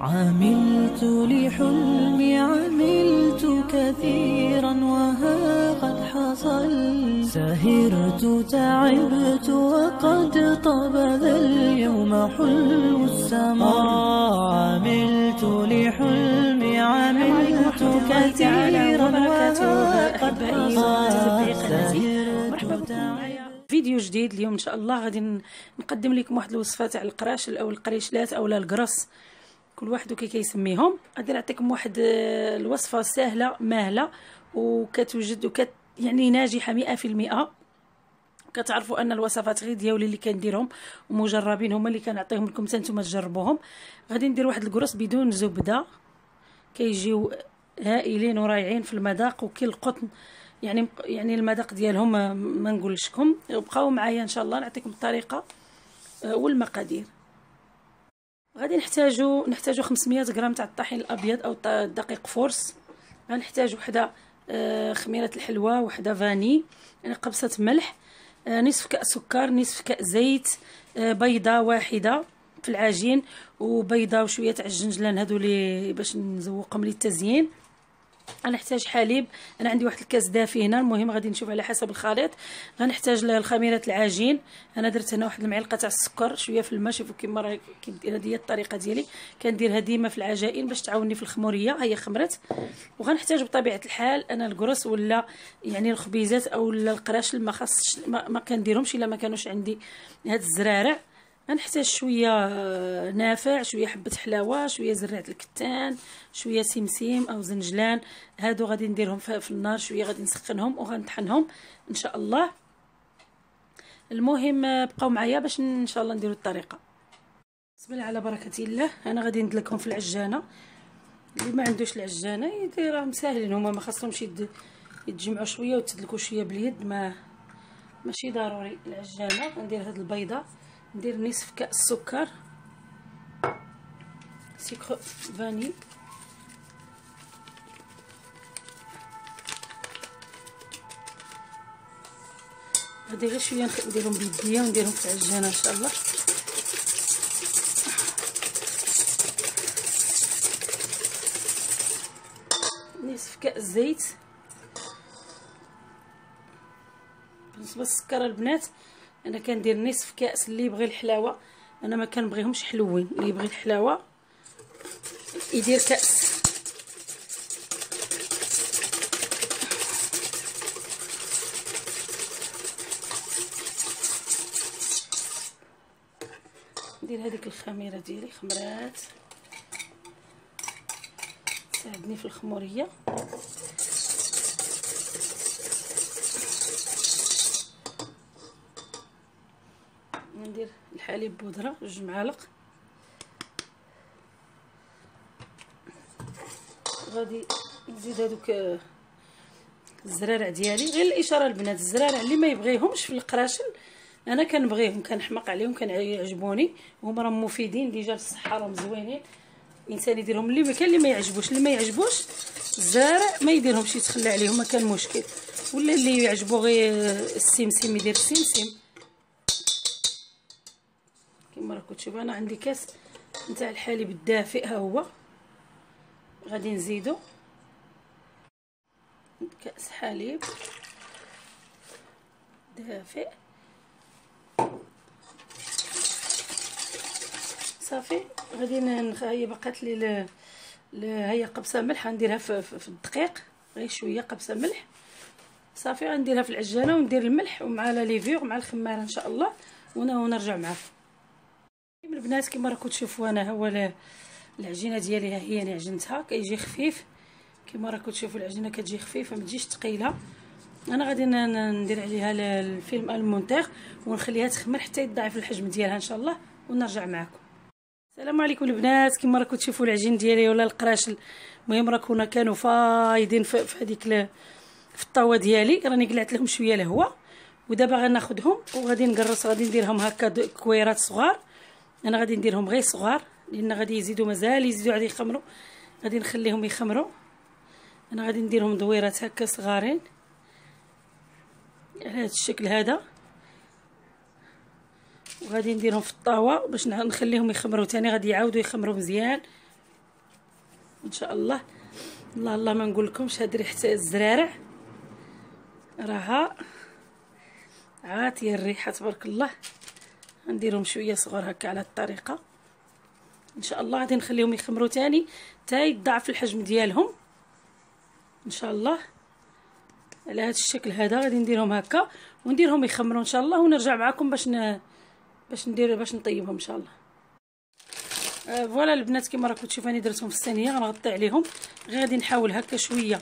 عملت لحلمي عملت كثيرا وها قد حصل، سهرت تعبت وقد طاب ذا اليوم حلو السمر. عملت لحلمي عملت كثيرا وها قد حصل. فيديو جديد اليوم ان شاء الله غادي نقدم لكم واحد الوصفه تاع القراش او القريشلات او القرص، كل واحد كي كيسميهم. غادي نعطيكم واحد الوصفه سهله ماهله وكتوجد يعني ناجحه 100%. كتعرفوا ان الوصفات غير ديالي اللي كنديرهم ومجربين هما اللي كنعطيهم لكم حتى نتوما تجربوهم. غادي ندير واحد القرص بدون زبده، كيجيو هائلين ورائعين في المذاق وكي القطن، يعني المذاق ديالهم ما نقولشكم. بقاو معايا ان شاء الله نعطيكم الطريقه والمقادير. غادي نحتاجو 500 غرام تاع الطحين الابيض او الدقيق فورس. غنحتاجو وحده خميره الحلوى، وحده فاني، يعني قبصه ملح، نصف كأس سكر، نصف كأس زيت، بيضه واحده في العجين، وبيضه وشويه تاع الجنجلان هادو لي باش نزوقهم للتزيين. غنحتاج حليب، انا عندي واحد الكاس دافي هنا، المهم غادي نشوف على حسب الخليط. غنحتاج لخميره العجين، انا درت هنا واحد المعلقه تاع السكر، شويه في الماء. شوفوا كيما راه هذه هي الطريقه ديالي، كنديرها ديما في العجائن باش تعاوني في الخموريه. هي خمرت. وغنحتاج بطبيعه الحال انا القرص ولا يعني الخبيزات او القراش ما خاصش ما كنديرهمش الا ما كانوش عندي هاد الزرارع. غنحتاج شويه نافع، شويه حبه حلاوه، شويه زرعه الكتان، شويه سمسم او زنجلان. هادو غادي نديرهم في النار شويه، غادي نسخنهم وغنطحنهم ان شاء الله. المهم بقاو معايا باش ان شاء الله نديروا الطريقه. بسم الله على بركه الله. انا غادي ندلكهم في العجانه، اللي ما عندوش العجانه يديرهم ساهلين، هما ما خاصهمش يتجمعوا شويه وتدلكوا شويه باليد، ماشي ضروري العجانه. غندير هاد البيضه، ندير نصف كأس سكر، سكر فاني، غادي غير شويه نديرهم بيديا ونديرهم في العجانه ان شاء الله. نصف كأس زيت. بالنسبه للسكر البنات انا كندير نصف كأس، اللي يبغي الحلاوه، انا ما كنبغيهمش حلوين، اللي يبغي الحلاوه يدير كأس. ندير هذيك الخميره ديالي، خمرات تساعدني في الخموريه. ندير الحليب بودره 2 معالق. غادي نزيد هذوك الزرارع ديالي، غير الاشاره البنات، الزرارع اللي ما يبغيهمش في القراشل انا كنبغيهم، كنحماق عليهم، كيعجبوني، وهما راهم مفيدين ديجا للصحه، راهم زوينين. الانسان يديرهم. اللي كان اللي ما يعجبوش الزرارع ما يديرهمش، يتخلى عليهم، ما كان مشكل. ولا اللي يعجبو غير السمسم يدير السمسم. كما راكم تشوفوا انا عندي كاس نتاع الحليب الدافئ، ها هو غادي نزيدو كاس حليب دافئ صافي. غادي هي بقات لي هي قبصه ملح، غنديرها في الدقيق، غير شويه قبصه ملح صافي. غنديرها في العجانه وندير الملح ومع لا ليفيغ مع الخماره ان شاء الله، ونرجع معكم البنات. كما راكم تشوفوا انا هو العجينه ديالي، ها هي انا عجنتها، كيجي خفيف. كما راكم تشوفوا العجينه كتجي خفيفه، ما تجيش ثقيله. انا غادي ندير عليها الفيلم المونتيغ ونخليها تخمر حتى يضاعف الحجم ديالها ان شاء الله، ونرجع معكم. السلام عليكم البنات. كما راكم تشوفوا العجين ديالي ولا القراشل، المهم راه كانوا فايدين في هذيك في الطاوه ديالي، راني قلعت لهم شويه الهواء. ودابا غناخذهم وغادي نقرص، غادي نديرهم هكا كويرات صغار. انا غادي نديرهم غير صغار لان غادي يزيدوا مازال يزيدوا غادي يخمروا، غادي نخليهم يخمروا. انا غادي نديرهم دويرات هكا صغارين على هذا الشكل هذا، وغادي نديرهم في الطاوه باش نخليهم يخمروا تاني، غادي يعاودوا يخمروا مزيان ان شاء الله. الله الله ما نقول لكمش هاد ريحه الزرارع راها عاطيه الريحه تبارك الله. نديرهم شويه صغار هكا على الطريقه ان شاء الله. غادي نخليهم يخمروا تاني حتى يتضاعف الحجم ديالهم ان شاء الله. على هذا الشكل هذا غادي نديرهم هكا ونديرهم يخمروا ان شاء الله، ونرجع معكم باش نطيبهم ان شاء الله. فوالا البنات كما راكم تشوفوا راني درتهم في الصينيه، غنغطي عليهم. غادي نحاول هكا شويه،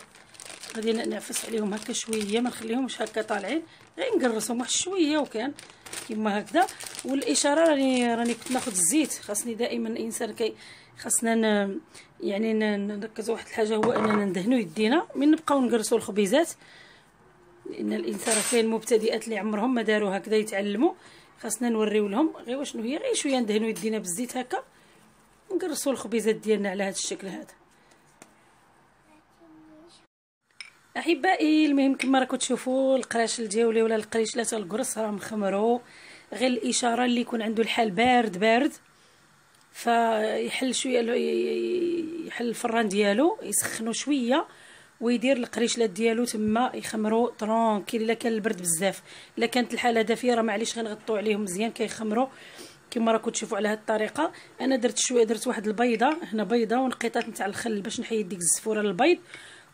غادي نعفس عليهم هكا شويه، ما نخليهمش هكا طالعين، غير نقرصهم واحد شويه وكان كما هكذا. والاشاره راني كنت ناخذ الزيت. خاصني دائما الانسان خاصنا يعني نركز واحد الحاجه، هو اننا ندهنوا يدينا من نبقاو نقرصوا الخبيزات، لان الانسان كاين مبتدئات اللي عمرهم ما داروا هكذا يتعلموا. خاصنا نوريو لهم غير شنو هي، غير شويه ندهنوا يدينا بالزيت هكا نقرصوا الخبيزات ديالنا على هذا الشكل هذا. احبائي المهم كما راكم تشوفوا القراشل ديالي ولا القريشلات القرص راهم خمروا. غير الاشاره اللي يكون عنده الحال بارد فيحل شويه، يحل الفران ديالو يسخنوا شويه ويدير القريشلات ديالو تما يخمروا طرونكيل. الا كان البرد بزاف، الا كانت الحاله دافيه راه معليش غنغطوا عليهم مزيان كيخمروا كما راكم تشوفوا على هذه الطريقه. انا درت واحد البيضه هنا، بيضه ونقيطات نتاع الخل باش نحيد ديك الزفوره للبيض،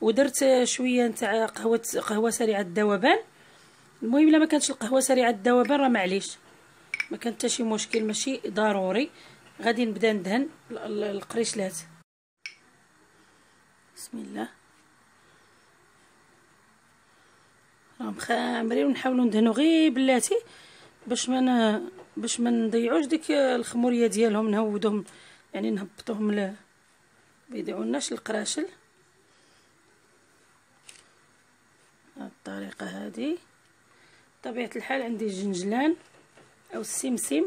ودرت شويه نتاع قهوه سريعه الذوبان. المهم الا ما كانتش القهوه سريعه الذوبان راه معليش، ما كان حتى شي مشكل، ماشي ضروري. غادي نبدا ندهن القريشلات. بسم الله، راهم خامرين ونحاولوا ندهنوا غير بلاتي باش ما نضيعوش ديك الخموريه ديالهم، نهودهم يعني نهبطوهم ما يضيعولناش القراشل. الطريقه هذه بطبيعه الحال عندي الجنجلان او السمسم،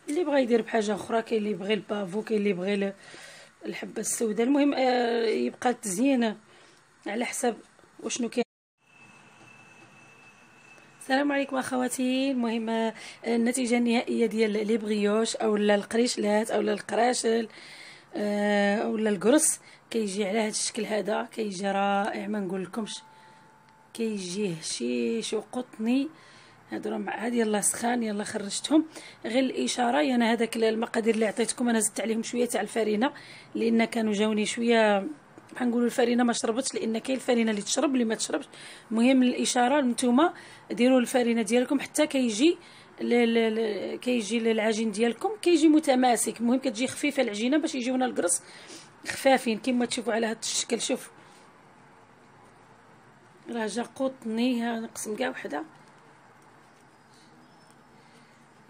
اللي بغى يدير بحاجه اخرى، كاين اللي يبغي البافو، كاين اللي يبغي الحبه السوداء. المهم يبقى التزيين على حسب وشنو كاين. السلام عليكم اخواتي. المهم النتيجه النهائيه ديال لي بغيوش او القريشلات او القراشل او القرص كيجي على هذا الشكل هذا، كيجي رائع ما نقول لكمش، كيجي هشيش وقطني. هادو راه هادي يلاه سخان، يلاه خرجتهم. غير الاشاره انا هذاك المقادير اللي عطيتكم انا زدت عليهم شويه تاع الفرينه، لان كانوا جاوني شويه بحال نقولوا الفرينه ما شربتش، لان كاين الفرينه اللي تشرب اللي ما تشربش. المهم الاشاره نتوما ديروا الفرينه ديالكم حتى كيجي العجين ديالكم كيجي متماسك. المهم كتجي خفيفه العجينه باش يجيونا القرص خفافين كما تشوفوا على هذا الشكل. شوف راه جا قطني، ها نقسم كاع وحده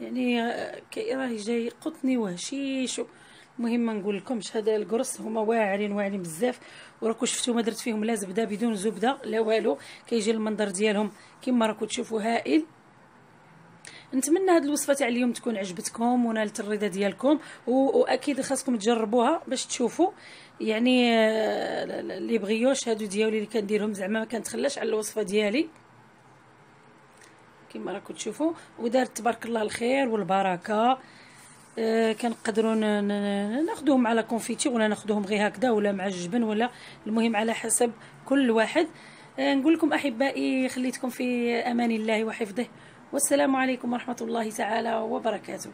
يعني راه جاي قطني وهشيش. المهم ما نقول لكمش هذا القرص هما واعرين بزاف، وراكم شفتوا ما درت فيهم لا زبده بدون زبده لا والو، كيجي المنظر ديالهم كما راكم تشوفوا هائل. نتمنى هذه الوصفه تاع اليوم تكون عجبتكم ونالت الرضا ديالكم، واكيد خاصكم تجربوها باش تشوفوا يعني اللي بغيوش هادو ديالي اللي كنديرهم زعما ما كنتخلاش على الوصفه ديالي كما راكم تشوفوا. ودارت تبارك الله الخير والبركه. كنقدروا ناخذوهم على كونفيتي ولا ناخذوهم غير هكذا ولا مع الجبن، ولا المهم على حسب كل واحد. نقول لكم احبائي خليتكم في امان الله وحفظه، والسلام عليكم ورحمه الله تعالى وبركاته.